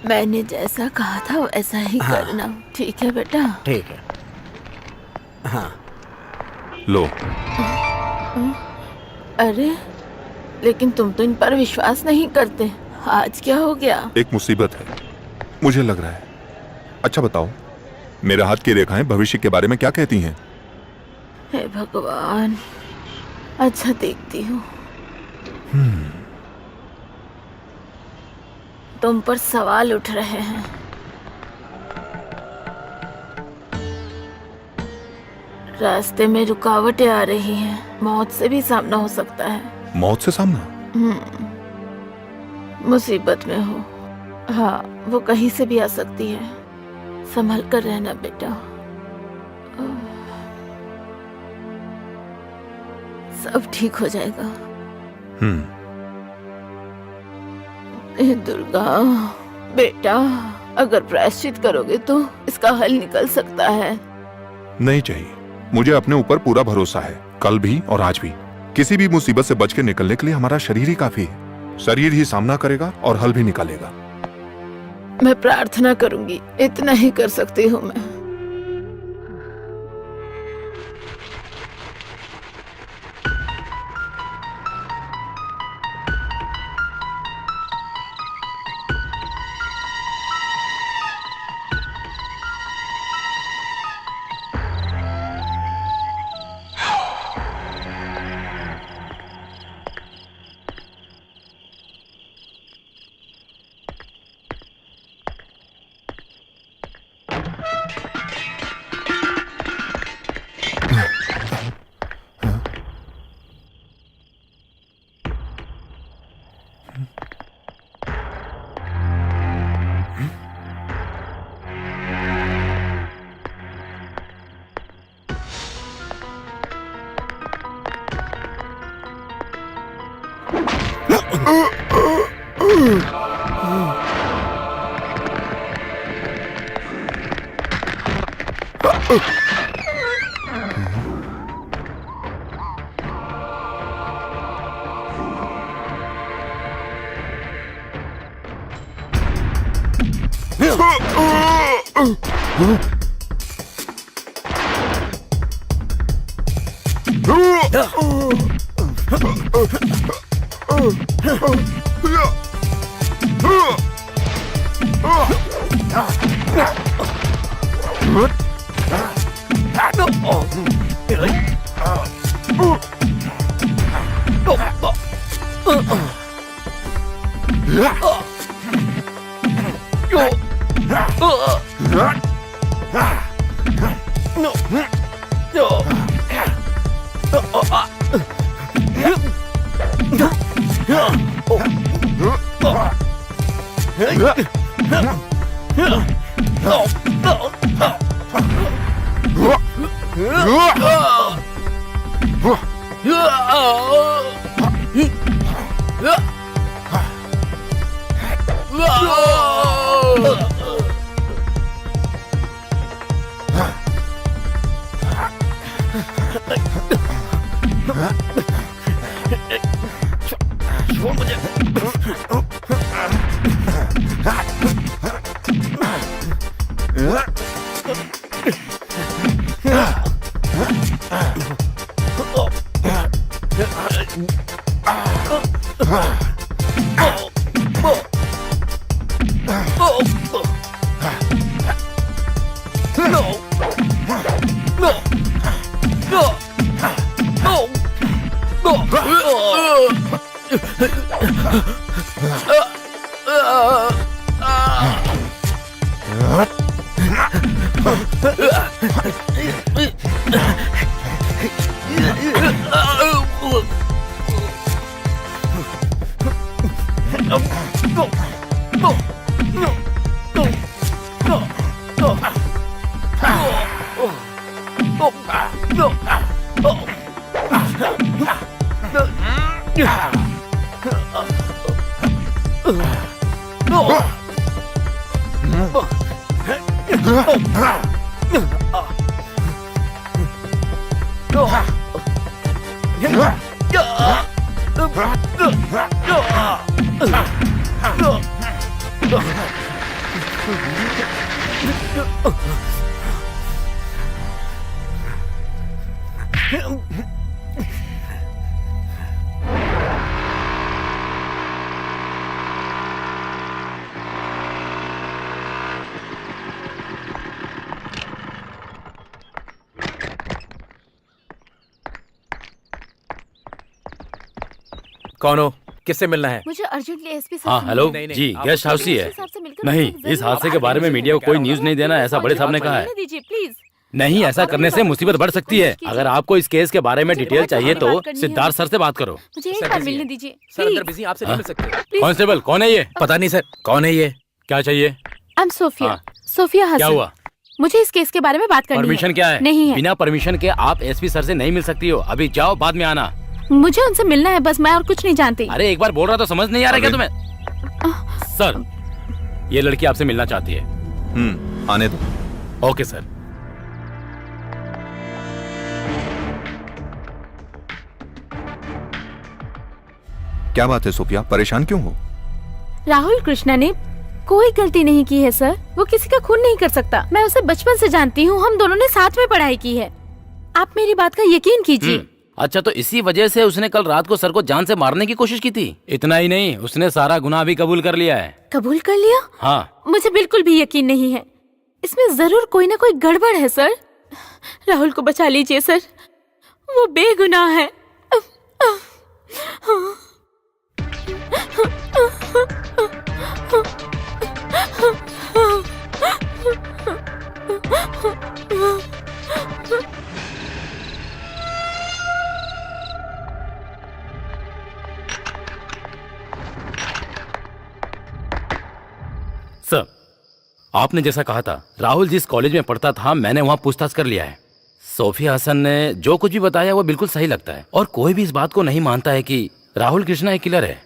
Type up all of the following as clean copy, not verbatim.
मैंने जैसा कहा था वैसा ही करना, ठीक है बेटा? ठीक है। हाँ। लो। अरे लेकिन तुम तो इन पर विश्वास नहीं करते। आज क्या हो गया? एक मुसीबत है, मुझे लग रहा है। अच्छा बताओ, मेरे हाथ की रेखाएं भविष्य के बारे में क्या कहती हैं? हे भगवान, अच्छा देखती हूँ। तुम पर सवाल उठ रहे हैं। रास्ते में रुकावटें आ रही हैं, मौत से भी सामना हो सकता है। मौत से सामना? मुसीबत में हो। हाँ, वो कहीं से भी आ सकती है। संभल कर रहना बेटा। सब ठीक हो जाएगा। हे दुर्गा, बेटा अगर प्रायश्चित करोगे तो इसका हल निकल सकता है। नहीं चाहिए, मुझे अपने ऊपर पूरा भरोसा है। कल भी और आज भी किसी भी मुसीबत से बच के निकलने के लिए हमारा शरीर ही काफी है। शरीर ही सामना करेगा और हल भी निकालेगा। मैं प्रार्थना करूंगी, इतना ही कर सकती हूँ मैं। कौन हो? किससे मिलना है? मुझे अर्जेंटली एसपी सर हाँ से हेलो मिलना है। नहीं, जी, आप गेस्ट हाउस ही है। एसपी साहब से मिलकर नहीं, मुझे इस जरूर हादसे के बात बारे में करनी मीडिया को कोई न्यूज़ नहीं देना, ऐसा बड़े साहब ने कहा है। मिलने दीजिए प्लीज। नहीं, ऐसा करने से मुसीबत बढ़ सकती है। अगर आपको इस केस के बारे में डिटेल चाहिए तो सिद्धार्थ सर से बात करो। मुझे एक सर बार busy मिलने हैं। दीजिए सर अंदर प्लीज। बिजी, आपसे नहीं मिल सकते। प्लीज। कांस्टेबल कौन है ये? पता नहीं सर, कौन है ये? क्या चाहिए? I am Sophia. हाँ। सोफिया क्या हसन। हुआ? मुझे इस केस के बारे में बात करनी है। परमिशन क्या है? नहीं है। बिना परमिशन के आप एसपी सर से नहीं मिल सकती हो। अभी जाओ, बाद में आना। मुझे उनसे मिलना है बस, मैं और कुछ नहीं जानती। अरे एक बार बोल रहा तो समझ नहीं आ रहा क्या तुम्हें? सर, ये लड़की आपसे मिलना चाहती है। आने दो। Okay sir. क्या बात है सोफिया, परेशान क्यों हो? राहुल कृष्णा ने कोई गलती नहीं की है सर। वो किसी का खून नहीं कर सकता। मैं उसे बचपन से जानती हूँ, हम दोनों ने साथ में पढ़ाई की है। आप मेरी बात का यकीन कीजिए। अच्छा, तो इसी वजह से उसने कल रात को सर को जान से मारने की कोशिश की थी? इतना ही नहीं, उसने सारा गुनाह भी कबूल कर लिया है। कबूल कर लिया? हाँ। मुझे बिल्कुल भी यकीन नहीं है। इसमें जरूर कोई ना कोई गड़बड़ है सर। राहुल को बचा लीजिए सर, वो बेगुनाह है। सर, आपने जैसा कहा था, राहुल जिस कॉलेज में पढ़ता था मैंने वहाँ पूछताछ कर लिया है। सोफिया हसन ने जो कुछ भी बताया वो बिल्कुल सही लगता है और कोई भी इस बात को नहीं मानता है कि राहुल कृष्णा एक किलर है।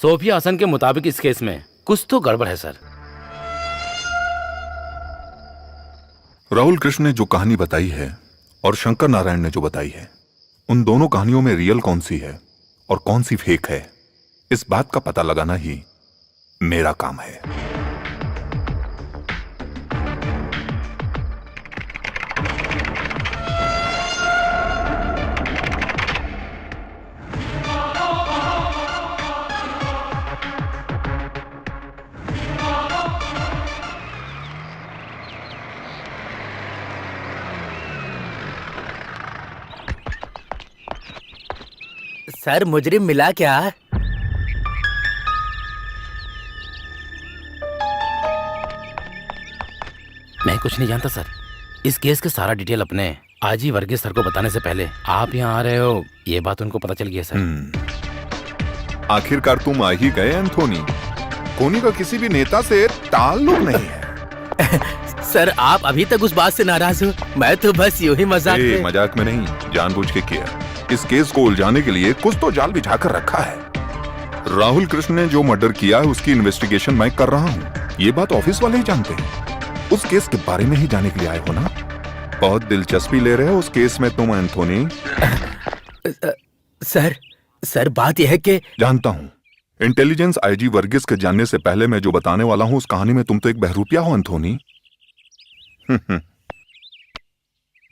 सोफिया हसन के मुताबिक इस केस में कुछ तो गड़बड़ है सर। राहुल कृष्ण ने जो कहानी बताई है और शंकर नारायण ने जो बताई है, उन दोनों कहानियों में रियल कौन सी है और कौन सी फेक है, इस बात का पता लगाना ही मेरा काम है। सर मुजरिम मिला क्या? मैं कुछ नहीं जानता सर। इस केस के सारा डिटेल अपने आजी वर्गीस सर को बताने से पहले आप यहाँ आ रहे हो, ये बात उनको पता चल गई है सर। आखिरकार तुम आ ही गए एंथोनी। कोनी का किसी भी नेता से ताल्लुक नहीं है। सर आप अभी तक उस बात से नाराज हो? मैं तो बस यूं ही मजाक में। मजाक में नहीं, जानबूझ के किया। इस केस को उलझाने के लिए कुछ तो जाल बिछाकर रखा है। राहुल कृष्ण ने जो मर्डर किया है उसकी इन्वेस्टिगेशन मैं कर रहा हूँ। ये बात ऑफिस वाले ही जानते हैं। उस केस के बारे में ही जाने के लिए आए हो ना? बहुत दिलचस्पी ले रहे हो उस केस में तुम एंथोनी? सर बात यह है कि जानता हूँ। इंटेलिजेंस आईजी वर्गीस के जानने से पहले मैं जो बताने वाला हूँ उस कहानी में तुम तो एक बहरूपिया हो एंथोनी।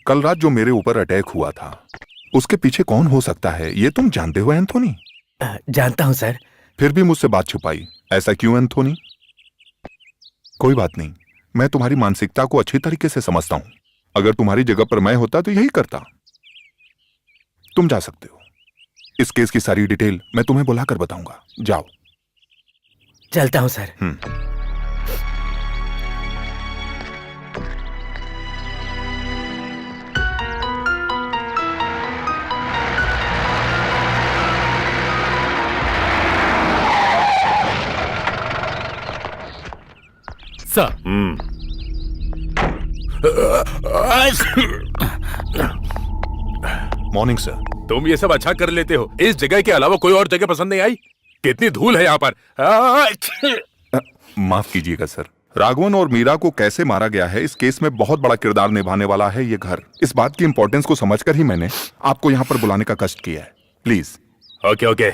कल रात जो मेरे ऊपर अटैक हुआ था उसके पीछे कौन हो सकता है ये तुम जानते हो एंथोनी? जानता हूँ सर। फिर भी मुझसे बात छुपाई, ऐसा क्यों एंथोनी? कोई बात नहीं, मैं तुम्हारी मानसिकता को अच्छी तरीके से समझता हूं। अगर तुम्हारी जगह पर मैं होता तो यही करता। तुम जा सकते हो। इस केस की सारी डिटेल मैं तुम्हें बुलाकर बताऊंगा। जाओ। चलता हूँ सर। Sir, morning sir. तुम ये सब अच्छा कर लेते हो। इस जगह के अलावा कोई और जगह पसंद नहीं आई? कितनी धूल है यहाँ पर। माफ कीजिएगा सर। राघवन और मीरा को कैसे मारा गया है इस केस में बहुत बड़ा किरदार निभाने वाला है ये घर। इस बात की इंपॉर्टेंस को समझकर ही मैंने आपको यहाँ पर बुलाने का कष्ट किया है। Please. Okay okay.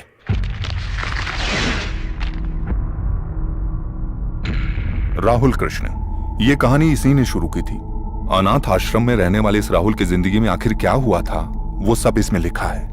Rahul Krishna, ये कहानी इसी ने शुरू की थी। अनाथ आश्रम में रहने वाले इस राहुल की जिंदगी में आखिर क्या हुआ था वो सब इसमें लिखा है।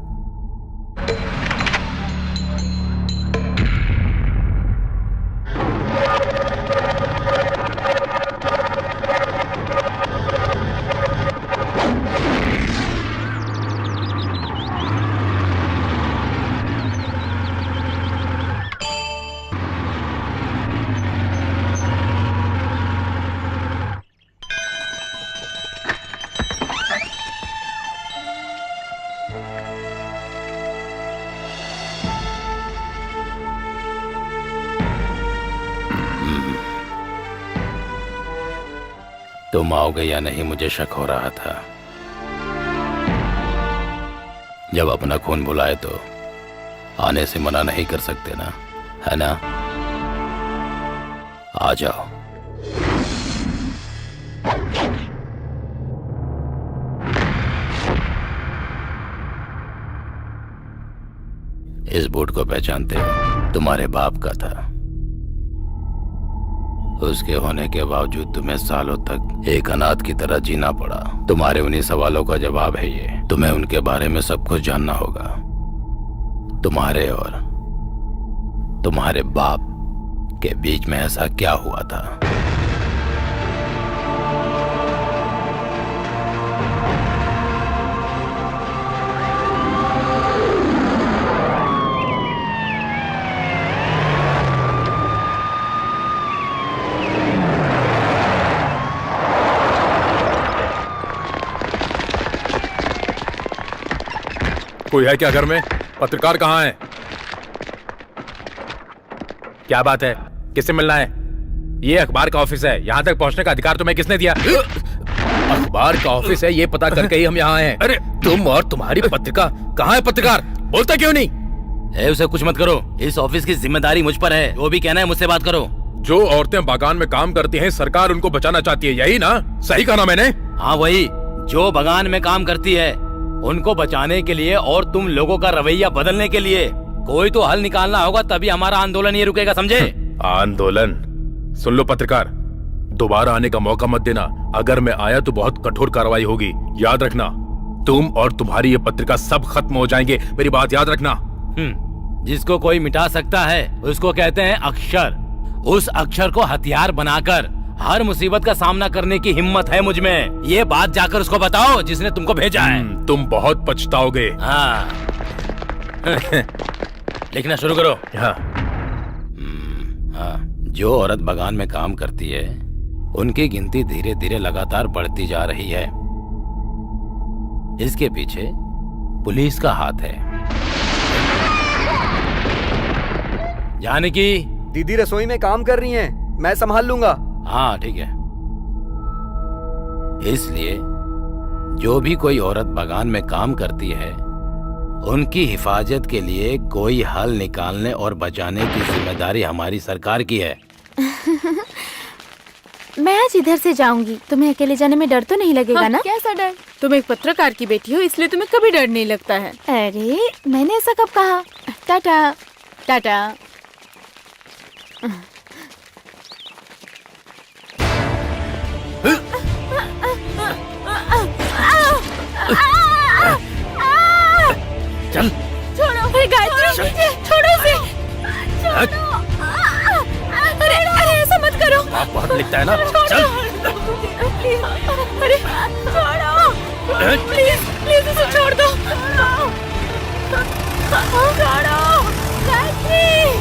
तुम आओगे या नहीं मुझे शक हो रहा था। जब अपना खून बुलाए तो आने से मना नहीं कर सकते ना, है ना? आ जाओ। इस बूट को पहचानते हो? तुम्हारे बाप का था। उसके होने के बावजूद तुम्हें सालों तक एक अनाथ की तरह जीना पड़ा। तुम्हारे उन्हीं सवालों का जवाब है ये। तुम्हें उनके बारे में सब कुछ जानना होगा। तुम्हारे और तुम्हारे बाप के बीच में ऐसा क्या हुआ था? कोई है क्या घर में? पत्रकार कहाँ है? क्या बात है? किससे मिलना है? ये अखबार का ऑफिस है। यहाँ तक पहुँचने का अधिकार तुम्हें किसने दिया? अखबार का ऑफिस है, ये पता करके ही हम यहाँ आए हैं। अरे तुम और तुम्हारी पत्रिका। कहाँ है पत्रकार? बोलता क्यों नहीं? उसे कुछ मत करो। इस ऑफिस की जिम्मेदारी मुझ पर है। जो भी कहना है मुझसे बात करो। जो औरतें बागान में काम करती हैं, सरकार उनको बचाना चाहती है, यही ना? सही कहा ना मैंने? हाँ वही, जो बागान में काम करती है उनको बचाने के लिए और तुम लोगों का रवैया बदलने के लिए कोई तो हल निकालना होगा, तभी हमारा आंदोलन ये रुकेगा, समझे? आंदोलन? सुन लो पत्रकार, दोबारा आने का मौका मत देना। अगर मैं आया तो बहुत कठोर कार्रवाई होगी, याद रखना। तुम और तुम्हारी ये पत्रिका सब खत्म हो जाएंगे, मेरी बात याद रखना। जिसको कोई मिटा सकता है उसको कहते हैं अक्षर। उस अक्षर को हथियार बनाकर हर मुसीबत का सामना करने की हिम्मत है मुझ में। ये बात जाकर उसको बताओ जिसने तुमको भेजा है। तुम बहुत पछताओगे। हाँ। लिखना शुरू करो। हाँ। हाँ, जो औरत बागान में काम करती है उनकी गिनती धीरे धीरे लगातार बढ़ती जा रही है। इसके पीछे पुलिस का हाथ है। जानकी, दीदी रसोई में काम कर रही हैं, मैं संभाल लूंगा। हाँ ठीक है। इसलिए जो भी कोई औरत बागान में काम करती है उनकी हिफाजत के लिए कोई हल निकालने और बचाने की जिम्मेदारी हमारी सरकार की है। मैं आज इधर से जाऊंगी। तुम्हें अकेले जाने में डर तो नहीं लगेगा ना? कैसा डर? तुम एक पत्रकार की बेटी हो, इसलिए तुम्हें कभी डर नहीं लगता है। अरे मैंने ऐसा कब कहा? टाटा टाटा। चल छोड़ो, अरे गायत्री, छोड़ो इसे, छोड़ो। अरे अरे ऐसा मत करो। आप बहुत लिखता है ना? चल। अरे छोड़ो, प्लीज प्लीज इसे छोड़ दो। छोड़ो गायत्री।